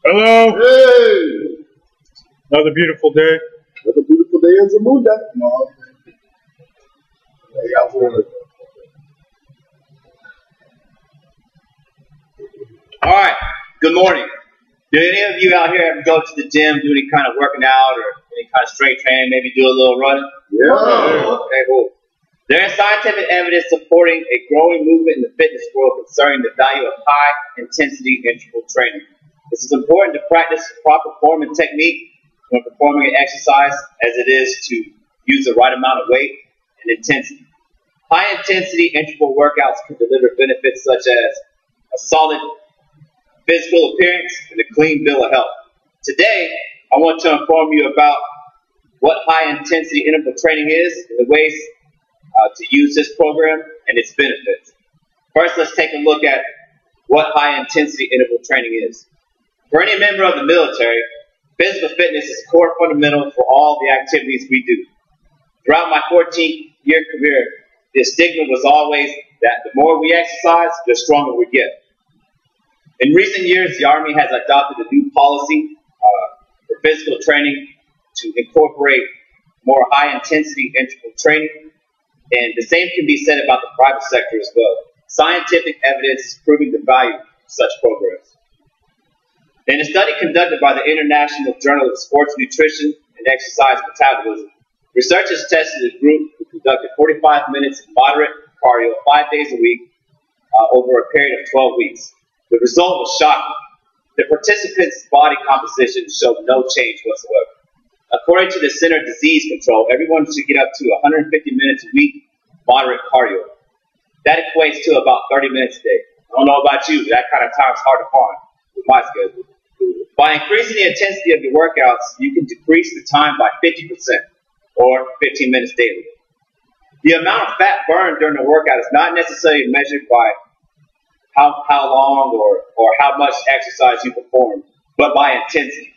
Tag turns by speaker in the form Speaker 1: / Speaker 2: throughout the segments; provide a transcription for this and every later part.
Speaker 1: Hello.
Speaker 2: Hey!
Speaker 1: Another beautiful day.
Speaker 2: Another beautiful day in Zamunda. Hey, y'all doing?
Speaker 3: All right. Good morning. Do any of you out here ever go to the gym, do any kind of working out or any kind of strength training, maybe do a little running?
Speaker 2: Yeah.
Speaker 3: Okay, cool. There is scientific evidence supporting a growing movement in the fitness world concerning the value of high-intensity interval training. This is important to practice proper form and technique when performing an exercise as it is to use the right amount of weight and intensity. High-intensity interval workouts can deliver benefits such as a solid physical appearance and a clean bill of health. Today, I want to inform you about what high-intensity interval training is and the ways to use this program and its benefits. First, let's take a look at what high-intensity interval training is. For any member of the military, physical fitness is a core fundamental for all the activities we do. Throughout my 14-year career, the stigma was always that the more we exercise, the stronger we get. In recent years, the Army has adopted a new policy for physical training to incorporate more high-intensity interval training, and the same can be said about the private sector as well. Scientific evidence is proving the value of such programs. In a study conducted by the International Journal of Sports Nutrition and Exercise Metabolism, researchers tested a group who conducted 45 minutes of moderate cardio 5 days a week over a period of 12 weeks. The result was shocking. The participants' body composition showed no change whatsoever. According to the Center for Disease Control, everyone should get up to 150 minutes a week moderate cardio. That equates to about 30 minutes a day. I don't know about you, but that kind of time is hard to find with my schedule. By increasing the intensity of your workouts, you can decrease the time by 50% or 15 minutes daily. The amount of fat burned during the workout is not necessarily measured by how long or how much exercise you perform, but by intensity.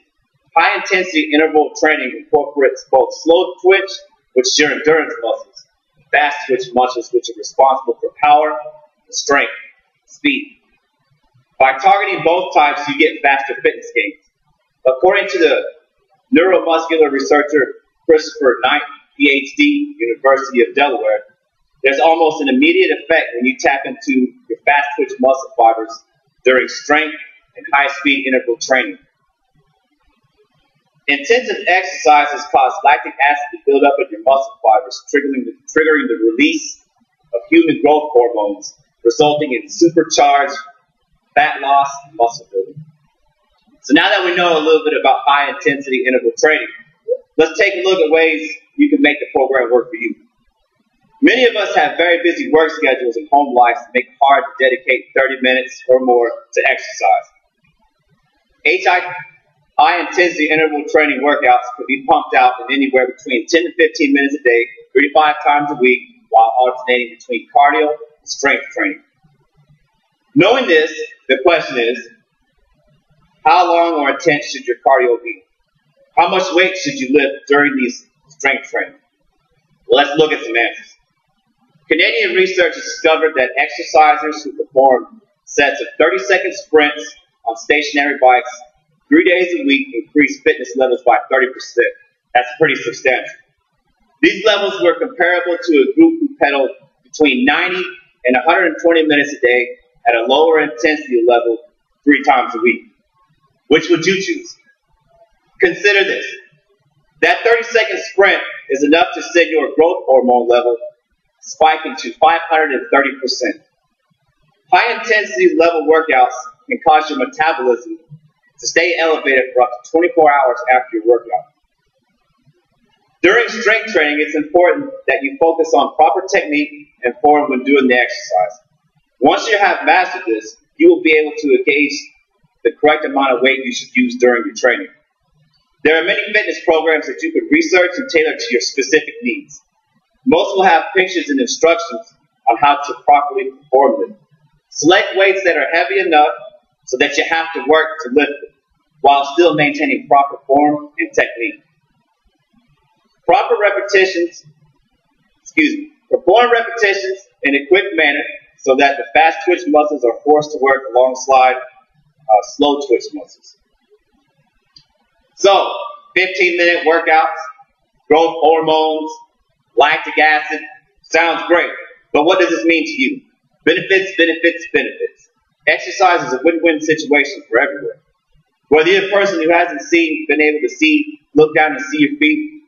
Speaker 3: High-intensity interval training incorporates both slow twitch, which is your endurance muscles, and fast twitch muscles, which are responsible for power, strength, speed. By targeting both types, you get faster fitness gains. According to the neuromuscular researcher Christopher Knight, PhD, University of Delaware, there's almost an immediate effect when you tap into your fast-twitch muscle fibers during strength and high-speed interval training. Intensive exercises cause lactic acid to build up in your muscle fibers, triggering the release of human growth hormones, resulting in supercharged fat loss and muscle building. So now that we know a little bit about high-intensity interval training, let's take a look at ways you can make the program work for you. Many of us have very busy work schedules and home lives that make it hard to dedicate 30 minutes or more to exercise. High-intensity interval training workouts can be pumped out in anywhere between 10 to 15 minutes a day, 3 to 5 times a week, while alternating between cardio and strength training. Knowing this, the question is, how long or intense should your cardio be? How much weight should you lift during these strength training? Well, let's look at some answers. Canadian researchers discovered that exercisers who perform sets of 30-second sprints on stationary bikes 3 days a week increased fitness levels by 30%. That's pretty substantial. These levels were comparable to a group who pedaled between 90 and 120 minutes a day at a lower intensity level 3 times a week. Which would you choose? Consider this. That 30-second sprint is enough to send your growth hormone level spiking to 530%. High-intensity level workouts can cause your metabolism to stay elevated for up to 24 hours after your workout. During strength training, it's important that you focus on proper technique and form when doing the exercise. Once you have mastered this, you will be able to gauge the correct amount of weight you should use during your training. There are many fitness programs that you can research and tailor to your specific needs. Most will have pictures and instructions on how to properly perform them. Select weights that are heavy enough so that you have to work to lift them, while still maintaining proper form and technique. Perform repetitions in a quick manner so that the fast twitch muscles are forced to work alongside slow twitch muscles. So, 15-minute workouts, growth hormones, lactic acid, sounds great. But what does this mean to you? Benefits, benefits, benefits. Exercise is a win-win situation for everyone. Whether you're a person who hasn't been able to look down and see your feet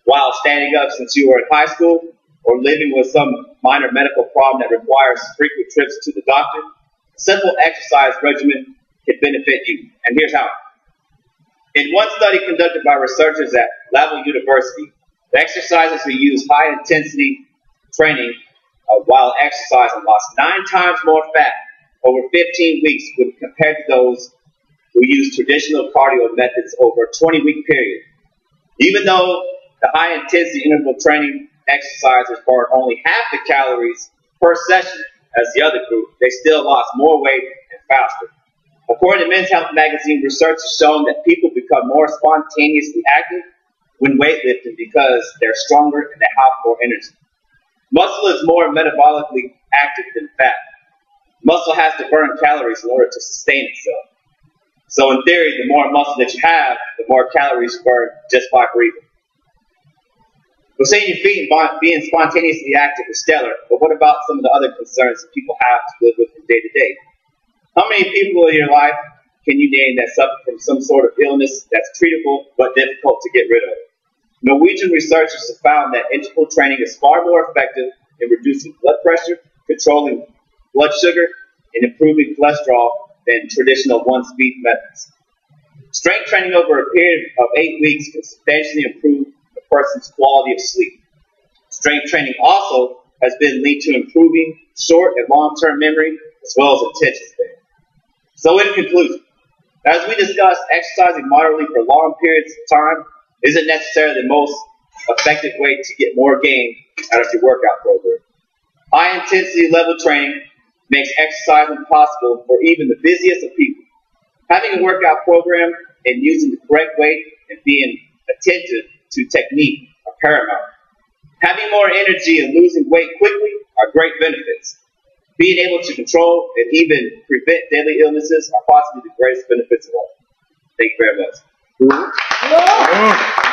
Speaker 3: while standing up since you were in high school, or living with some minor medical problem that requires frequent trips to the doctor, a simple exercise regimen can benefit you. And here's how. In one study conducted by researchers at Laval University, the exercises who used high-intensity training while exercising lost 9 times more fat over 15 weeks when compared to those who used traditional cardio methods over a 20-week period. Even though the high-intensity interval training exercises burned only half the calories per session as the other group, they still lost more weight and faster. According to Men's Health magazine, research has shown that people become more spontaneously active when weightlifting because they're stronger and they have more energy. Muscle is more metabolically active than fat. Muscle has to burn calories in order to sustain itself. So in theory, the more muscle that you have, the more calories you burn just by breathing. Saying your feet and being spontaneously active is stellar, but what about some of the other concerns that people have to live with from day to day? How many people in your life can you name that suffer from some sort of illness that's treatable but difficult to get rid of? Norwegian researchers have found that interval training is far more effective in reducing blood pressure, controlling blood sugar, and improving cholesterol than traditional one-speed methods. Strength training over a period of 8 weeks can substantially improve a person's quality of sleep. Strength training also has been linked to improving short and long-term memory as well as attention span. So in conclusion, as we discussed, exercising moderately for long periods of time isn't necessarily the most effective way to get more gain out of your workout program. High-intensity level training makes exercising possible for even the busiest of people. Having a workout program and using the correct weight and being attentive to technique are paramount. Having more energy and losing weight quickly are great benefits. Being able to control and even prevent daily illnesses are possibly the greatest benefits of all. Thank you very much.
Speaker 1: Oh.